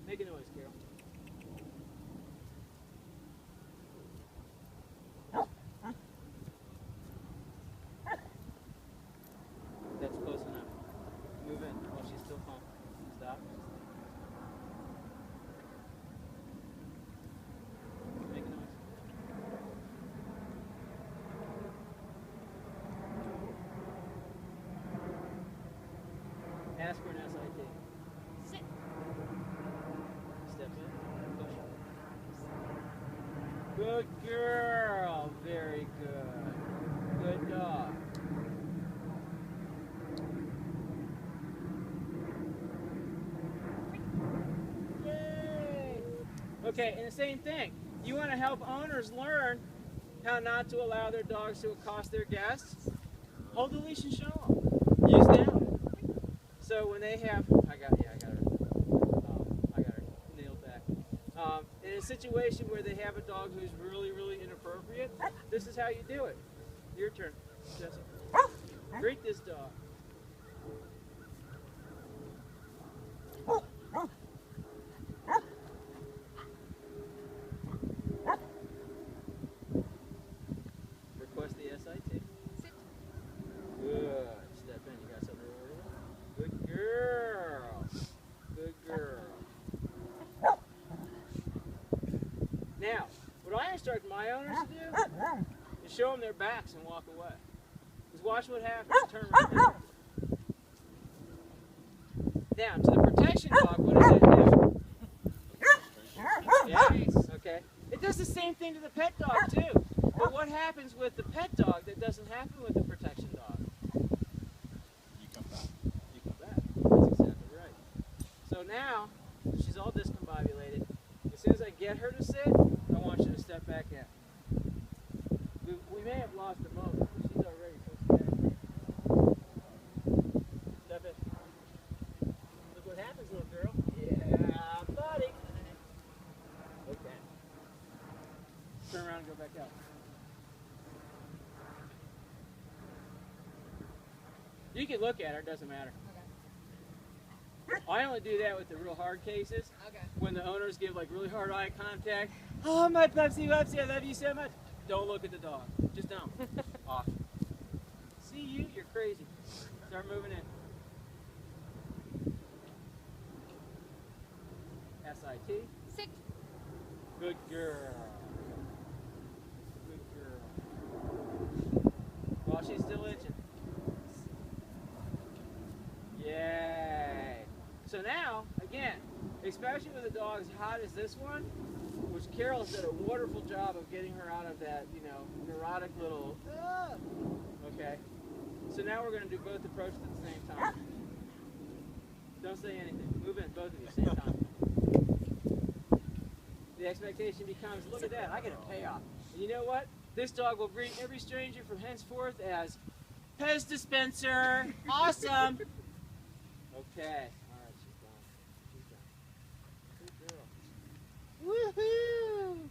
Make a noise, Carol. That's close enough. Move in while she's still calm. Stop. Make a noise. Ask for an SIT. Sit. Step in. Push. Good girl. Very good. Good dog. Yay! Okay, and the same thing. You want to help owners learn how not to allow their dogs to accost their guests? Hold the leash and show them. Use them. So when they have, I got her nailed back. In a situation where they have a dog who's really, really inappropriate, this is how you do it. Your turn, Jesse. Greet this dog. Request the SIT. Sit. Good. Step in. You got something to worry about? Good girl. Good girl. Now, what I instruct my owners to do is show them their backs and walk away. Just watch what happens. Turn right there. Now, to the protection dog, what does it do? Yeah? Okay. It does the same thing to the pet dog, too. But what happens with the pet dog that doesn't happen with the protection dog? You come back. You come back. That's exactly right. So now, she's all discombobulated. As soon as I get her to sit, I want you to step back in. We may have lost a moment, but she's already supposed to get in. Step in. Look what happens, little girl. Yeah, buddy. Okay. Turn around and go back out. You can look at her, it doesn't matter. Okay. I only do that with the real hard cases. Okay. When the owners give like really hard eye contact. Oh, my Pepsi, I love you so much. Don't look at the dog. Just don't. Off. See you? You're crazy. Start moving in. SIT. Sit. Good girl. Good girl. While she's still itching. Yay. So now, again, especially with a dog as hot as this one, which Carol's done a wonderful job of getting her out of that, neurotic little, okay. So now we're going to do both approaches at the same time. Don't say anything. Move in, both of you, at the same time. The expectation becomes, look at that, I get a payoff. And you know what? This dog will greet every stranger from henceforth as Pez Dispenser. Awesome. Okay. All right, she's gone. She's gone. Good girl. Woohoo!